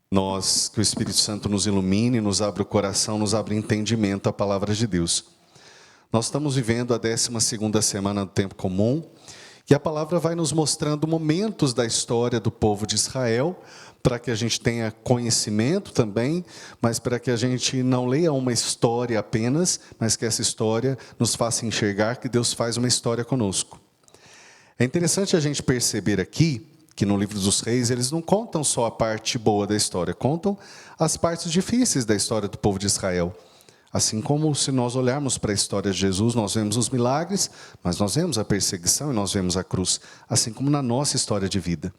Nós, que o Espírito Santo nos ilumine, nos abra o coração, nos abra entendimento à palavra de Deus. Nós estamos vivendo a 12ª semana do tempo comum, e a palavra vai nos mostrando momentos da história do povo de Israel, para que a gente tenha conhecimento também, mas para que a gente não leia uma história apenas, mas que essa história nos faça enxergar que Deus faz uma história conosco. É interessante a gente perceber aqui, que no livro dos reis, eles não contam só a parte boa da história, contam as partes difíceis da história do povo de Israel. Assim como se nós olharmos para a história de Jesus, nós vemos os milagres, mas nós vemos a perseguição e nós vemos a cruz, assim como na nossa história de vida.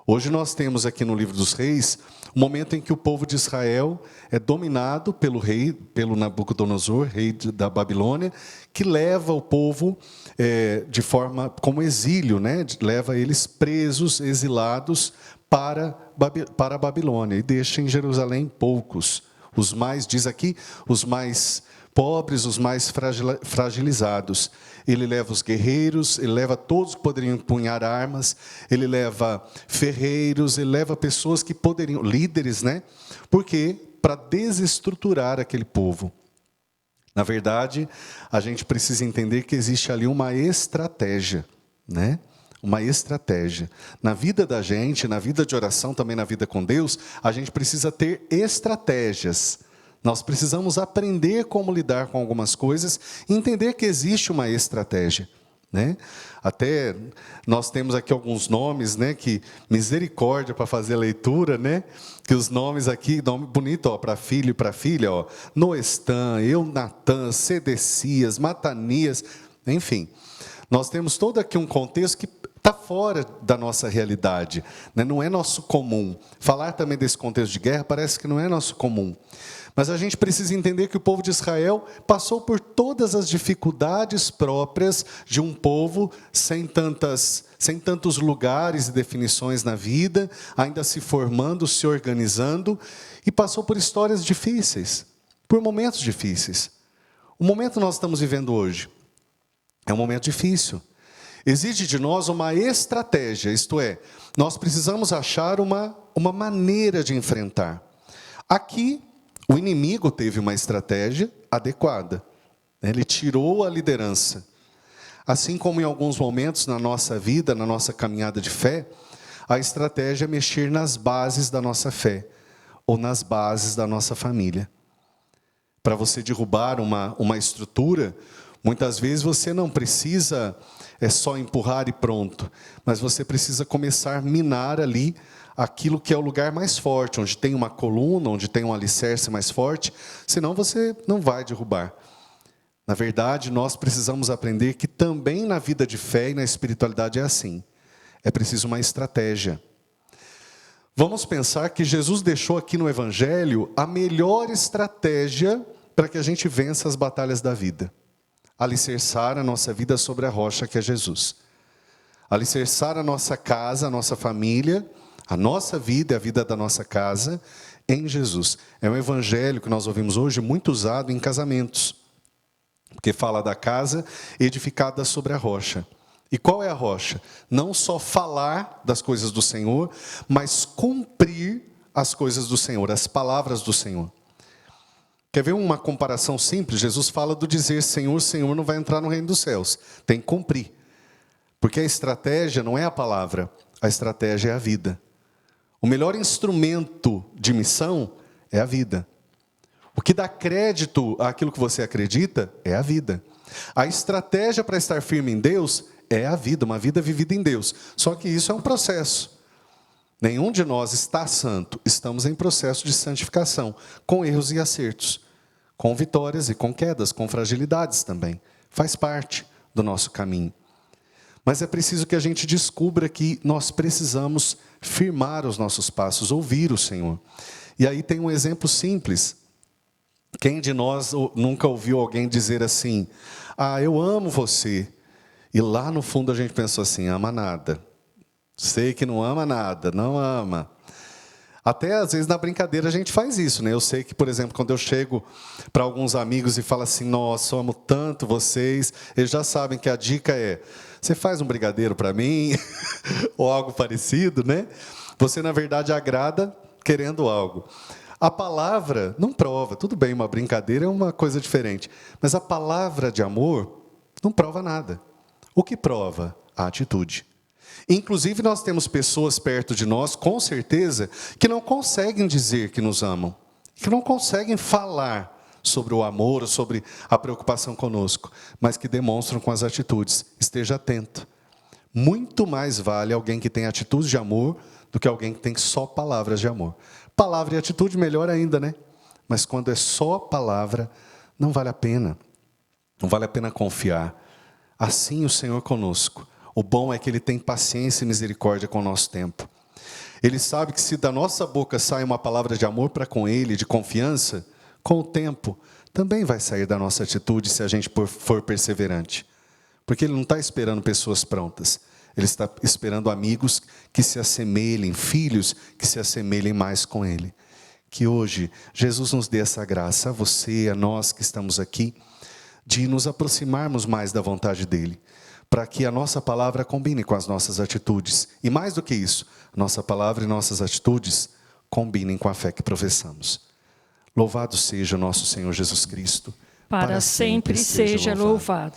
Hoje nós temos aqui no livro dos reis, o momento em que o povo de Israel é dominado pelo Nabucodonosor, rei da Babilônia, que leva o povo de forma como exílio, né? Leva eles presos, exilados para a Babilônia e deixa em Jerusalém poucos. Os mais, diz aqui, os mais pobres, os mais fragilizados. Ele leva os guerreiros, ele leva todos que poderiam empunhar armas, ele leva ferreiros, ele leva pessoas que poderiam, líderes, né? Porque para desestruturar aquele povo. Na verdade, a gente precisa entender que existe ali uma estratégia, né? Uma estratégia. Na vida da gente, na vida de oração, também na vida com Deus, a gente precisa ter estratégias. Nós precisamos aprender como lidar com algumas coisas e entender que existe uma estratégia, né? Até nós temos aqui alguns nomes, né, que misericórdia para fazer a leitura, né? Que os nomes aqui, nome bonito, ó, para filho e para filha, ó, Noestan, Eunatan, Sedecias, Matanias, enfim. Nós temos todo aqui um contexto que está fora da nossa realidade, né? Não é nosso comum. Falar também desse contexto de guerra parece que não é nosso comum. Mas a gente precisa entender que o povo de Israel passou por todas as dificuldades próprias de um povo sem tantos lugares e definições na vida, ainda se formando, se organizando, e passou por histórias difíceis, por momentos difíceis. O momento que nós estamos vivendo hoje é um momento difícil. Exige de nós uma estratégia, isto é, nós precisamos achar uma maneira de enfrentar. Aqui, o inimigo teve uma estratégia adequada. Ele tirou a liderança. Assim como em alguns momentos na nossa vida, na nossa caminhada de fé, a estratégia é mexer nas bases da nossa fé, ou nas bases da nossa família. Para você derrubar uma estrutura, muitas vezes você não precisa só empurrar e pronto, mas você precisa começar a minar ali aquilo que é o lugar mais forte, onde tem uma coluna, onde tem um alicerce mais forte, senão você não vai derrubar. Na verdade, nós precisamos aprender que também na vida de fé e na espiritualidade é assim. É preciso uma estratégia. Vamos pensar que Jesus deixou aqui no Evangelho a melhor estratégia para que a gente vença as batalhas da vida. Alicerçar a nossa vida sobre a rocha que é Jesus. Alicerçar a nossa casa, a nossa família, a nossa vida e a vida da nossa casa em Jesus. É um evangelho que nós ouvimos hoje muito usado em casamentos. Porque fala da casa edificada sobre a rocha. E qual é a rocha? Não só falar das coisas do Senhor, mas cumprir as coisas do Senhor, as palavras do Senhor. Quer ver uma comparação simples? Jesus fala do dizer Senhor, Senhor, não vai entrar no reino dos céus. Tem que cumprir. Porque a estratégia não é a palavra, a estratégia é a vida. O melhor instrumento de missão é a vida. O que dá crédito àquilo que você acredita é a vida. A estratégia para estar firme em Deus é a vida, uma vida vivida em Deus. Só que isso é um processo. Nenhum de nós está santo, estamos em processo de santificação, com erros e acertos, com vitórias e com quedas, com fragilidades também. Faz parte do nosso caminho. Mas é preciso que a gente descubra que nós precisamos firmar os nossos passos, ouvir o Senhor. E aí tem um exemplo simples. Quem de nós nunca ouviu alguém dizer assim, eu amo você. E lá no fundo a gente pensou assim, ama nada. Sei que não ama nada, não ama. Até às vezes na brincadeira a gente faz isso, né? Eu sei que, por exemplo, quando eu chego para alguns amigos e falo assim, nossa, eu amo tanto vocês, eles já sabem que a dica é, você faz um brigadeiro para mim, ou algo parecido, né? Você, na verdade, agrada querendo algo. A palavra não prova, tudo bem, uma brincadeira é uma coisa diferente, mas a palavra de amor não prova nada. O que prova? A atitude. Inclusive, nós temos pessoas perto de nós, com certeza, que não conseguem dizer que nos amam, que não conseguem falar sobre o amor, sobre a preocupação conosco, mas que demonstram com as atitudes. Esteja atento. Muito mais vale alguém que tem atitudes de amor do que alguém que tem só palavras de amor. Palavra e atitude, melhor ainda, né? Mas quando é só palavra, não vale a pena. Não vale a pena confiar. Assim o Senhor conosco. O bom é que Ele tem paciência e misericórdia com o nosso tempo. Ele sabe que se da nossa boca sai uma palavra de amor para com Ele, de confiança, com o tempo, também vai sair da nossa atitude se a gente for perseverante. Porque Ele não está esperando pessoas prontas. Ele está esperando amigos que se assemelhem, filhos que se assemelhem mais com Ele. Que hoje Jesus nos dê essa graça, a você, a nós que estamos aqui, de nos aproximarmos mais da vontade dEle, para que a nossa palavra combine com as nossas atitudes. E mais do que isso, nossa palavra e nossas atitudes combinem com a fé que professamos. Louvado seja o nosso Senhor Jesus Cristo. Para sempre seja louvado.